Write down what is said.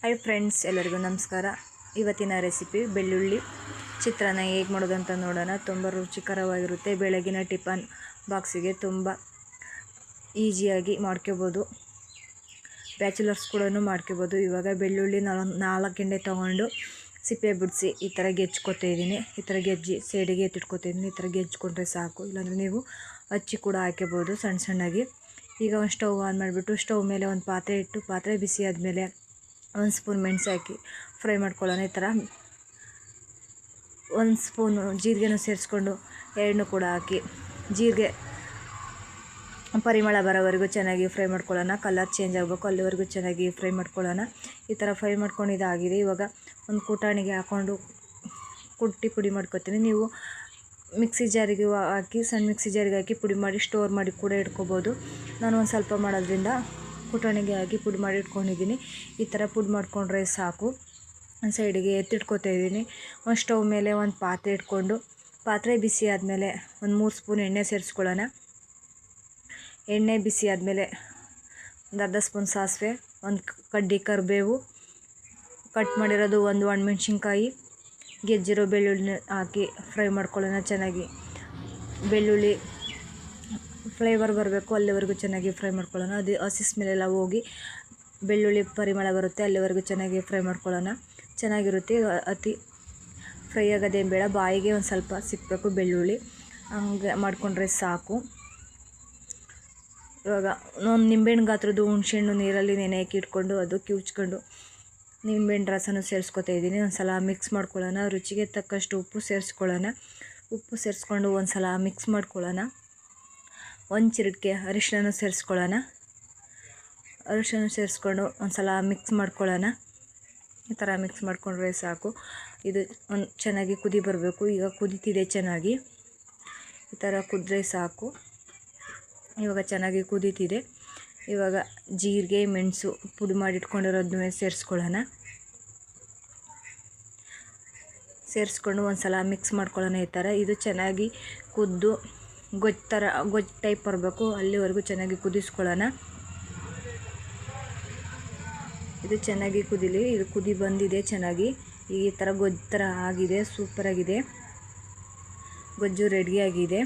Hi friends, ಎಲ್ಲರಿಗೂ ನಮಸ್ಕಾರ. ಇವತ್ತಿನ ರೆಸಿಪಿ ಬೆಳ್ಳುಳ್ಳಿ ಚಿತ್ರಾನ್ನ ಹೇಗೆ ಮಾಡೋದು ಅಂತ ನೋಡೋಣ. ತುಂಬ ರುಚಿಕರವಾಗಿರುತ್ತೆ. ಬೆಳಗಿನ ಟಿಫನ್ ಬಾಕ್ಸಿಗೆ ತುಂಬ ಈಸಿಯಾಗಿ ಮಾಡ್ಕೋಬೋದು. ಬ್ಯಾಚುಲರ್ಸ್ ಕೂಡ ಮಾಡ್ಕೋಬೋದು. ಇವಾಗ ಬೆಳ್ಳುಳ್ಳಿ 4 ಎಣ್ಣೆ ತೊಗೊಂಡು ಸಿಪ್ಪೆ ಬಿಡಿಸಿ ಈ ಥರ ಗೆಜ್ಕೊತಾ ಇದ್ದೀನಿ. ಈ ಥರ ಗೆಜ್ಜಿ ಸೈಡಿಗೆ ಎತ್ತಿಟ್ಕೊತಾ ಇದ್ದೀನಿ. ಈ ಥರ ಗೆಜ್ಕೊಂಡ್ರೆ ಸಾಕು. ಇಲ್ಲಾಂದರೆ ನೀವು ಹಚ್ಚಿ ಕೂಡ ಹಾಕ್ಕೋಬೋದು ಸಣ್ಣ ಸಣ್ಣಗೆ. ಈಗ ಒಂದು ಸ್ಟವ್ ಆನ್ ಮಾಡಿಬಿಟ್ಟು ಸ್ಟವ್ ಮೇಲೆ ಒಂದು ಪಾತ್ರೆ ಇಟ್ಟು, ಪಾತ್ರೆ ಬಿಸಿ ಆದಮೇಲೆ 1 ಸ್ಪೂನ್ ಮೆಣಸು ಹಾಕಿ ಫ್ರೈ ಮಾಡ್ಕೊಳ್ಳೋಣ. ಈ ಥರ 1 ಸ್ಪೂನು ಜೀರಿಗೆನೂ ಸೇರಿಸ್ಕೊಂಡು ಎಣ್ಣೆ ಕೂಡ ಹಾಕಿ ಜೀರಿಗೆ ಪರಿಮಳ ಬರೋವರೆಗೂ ಚೆನ್ನಾಗಿ ಫ್ರೈ ಮಾಡ್ಕೊಳ್ಳೋಣ. ಕಲರ್ ಚೇಂಜ್ ಆಗಬೇಕು, ಅಲ್ಲಿವರೆಗೂ ಚೆನ್ನಾಗಿ ಫ್ರೈ ಮಾಡ್ಕೊಳ್ಳೋಣ. ಈ ಥರ ಫ್ರೈ ಮಾಡ್ಕೊಂಡಿದ್ದಾಗಿದೆ. ಇವಾಗ ಒಂದು ಕುಟಾಣಿಗೆ ಹಾಕ್ಕೊಂಡು ಕುಟ್ಟಿ ಪುಡಿ ಮಾಡ್ಕೊತೀನಿ. ನೀವು ಮಿಕ್ಸಿ ಜಾರಿಗೆ ಹಾಕಿ, ಸಣ್ಣ ಮಿಕ್ಸಿ ಜಾರಿಗೆ ಹಾಕಿ ಪುಡಿ ಮಾಡಿ ಸ್ಟೋರ್ ಮಾಡಿ ಕೂಡ ಇಟ್ಕೋಬೋದು. ನಾನು ಒಂದು ಸ್ವಲ್ಪ ಮಾಡೋದ್ರಿಂದ ಕುಟಾಣಿಗೆ ಹಾಕಿ ಪುಡಿ ಮಾಡಿ ಇಟ್ಕೊಂಡಿದ್ದೀನಿ. ಈ ಥರ ಪುಡಿ ಮಾಡಿಕೊಂಡ್ರೆ ಸಾಕು. ಒಂದು ಸೈಡಿಗೆ ಎತ್ತಿಟ್ಕೊತಾ ಇದ್ದೀನಿ. ಒಂದು ಸ್ಟವ್ ಮೇಲೆ ಒಂದು ಪಾತ್ರೆ ಇಟ್ಕೊಂಡು, ಪಾತ್ರೆ ಬಿಸಿ ಆದಮೇಲೆ ಒಂದು 3 ಸ್ಪೂನ್ ಎಣ್ಣೆ ಸೇರಿಸ್ಕೊಳ್ಳೋಣ. ಎಣ್ಣೆ ಬಿಸಿ ಆದಮೇಲೆ ಒಂದು ಅರ್ಧ ಸ್ಪೂನ್ ಸಾಸಿವೆ, ಒಂದು ಕಡ್ಡಿ ಕರಿಬೇವು, ಕಟ್ ಮಾಡಿರೋದು ಒಂದು ಒಣಮೆಣ್ಸಿನ್ಕಾಯಿ, ಗೆಜ್ಜಿರೋ ಬೆಳ್ಳುಳ್ಳಿ ಹಾಕಿ ಫ್ರೈ ಮಾಡ್ಕೊಳ್ಳೋಣ ಚೆನ್ನಾಗಿ. ಬೆಳ್ಳುಳ್ಳಿ ಫ್ಲೇವರ್ ಬರಬೇಕು, ಅಲ್ಲಿವರೆಗೂ ಚೆನ್ನಾಗಿ ಫ್ರೈ ಮಾಡ್ಕೊಳ್ಳೋಣ. ಅದು ಹಸಿ ಸ್ಮೆಲ್ಲೆಲ್ಲ ಹೋಗಿ ಬೆಳ್ಳುಳ್ಳಿ ಪರಿಮಳ ಬರುತ್ತೆ, ಅಲ್ಲಿವರೆಗೂ ಚೆನ್ನಾಗಿ ಫ್ರೈ ಮಾಡ್ಕೊಳ್ಳೋಣ. ಚೆನ್ನಾಗಿರುತ್ತೆ. ಅತಿ ಫ್ರೈ ಆಗೋದೇನು ಬೇಡ, ಬಾಯಿಗೆ ಒಂದು ಸ್ವಲ್ಪ ಸಿಕ್ಕಬೇಕು ಬೆಳ್ಳುಳ್ಳಿ. ಹಂಗೆ ಮಾಡಿಕೊಂಡ್ರೆ ಸಾಕು. ಇವಾಗ ಒಂದು ನಿಂಬೆಹಣ್ಣು ಗಾತ್ರದ್ದು ಹುಣಸೆಹಣ್ಣು ನೀರಲ್ಲಿ ನೆನೆ ಹಾಕಿ ಇಟ್ಕೊಂಡು ಅದು ಕಿವುಚ್ಕೊಂಡು ನಿಂಬೆಹಣ್ಣು ರಸನೂ ಸೇರಿಸ್ಕೊತಾ ಇದ್ದೀನಿ. ಒಂದು ಸಲ ಮಿಕ್ಸ್ ಮಾಡ್ಕೊಳ್ಳೋಣ. ರುಚಿಗೆ ತಕ್ಕಷ್ಟು ಉಪ್ಪು ಸೇರಿಸ್ಕೊಳ್ಳೋಣ. ಉಪ್ಪು ಸೇರಿಸ್ಕೊಂಡು ಒಂದು ಸಲ ಮಿಕ್ಸ್ ಮಾಡ್ಕೊಳ್ಳೋಣ. ಒಂದು ಚಿಟಿಕೆ ಅರಿಶಿನ ಸೇರಿಸ್ಕೊಳ್ಳೋಣ. ಅರಿಶಿನ ಸೇರಿಸ್ಕೊಂಡು ಒಂದು ಸಲ ಮಿಕ್ಸ್ ಮಾಡ್ಕೊಳ್ಳೋಣ. ಈ ಥರ ಮಿಕ್ಸ್ ಮಾಡಿಕೊಂಡ್ರೆ ಸಾಕು. ಇದು ಒಂದು ಚೆನ್ನಾಗಿ ಕುದಿ ಬರಬೇಕು. ಈಗ ಕುದೀತಿದೆ ಚೆನ್ನಾಗಿ. ಈ ಥರ ಕುದ್ರೆ ಸಾಕು. ಇವಾಗ ಚೆನ್ನಾಗಿ ಕುದೀತಿದೆ. ಇವಾಗ ಜೀರಿಗೆ ಮೆಣಸು ಪುಡಿ ಮಾಡಿ ಇಟ್ಕೊಂಡಿರೋದನ್ನ ಸೇರಿಸ್ಕೊಳ್ಳೋಣ. ಸೇರಿಸ್ಕೊಂಡು ಒಂದು ಸಲ ಮಿಕ್ಸ್ ಮಾಡ್ಕೊಳ್ಳೋಣ. ಈ ಥರ ಇದು ಚೆನ್ನಾಗಿ ಕುದ್ದು ಗೊಜ್ಜು ಟೈಪ್ ಬರಬೇಕು, ಅಲ್ಲಿವರೆಗೂ ಚೆನ್ನಾಗಿ ಕುದಿಸ್ಕೊಳ್ಳೋಣ. ಇದು ಚೆನ್ನಾಗಿ ಕುದೀಲಿ. ಇದು ಕುದಿ ಬಂದಿದೆ ಚೆನ್ನಾಗಿ. ಈ ಥರ ಗೊಜ್ಜು ಥರ ಆಗಿದೆ, ಸೂಪರಾಗಿದೆ. ಗೊಜ್ಜು ರೆಡಿಯಾಗಿದೆ.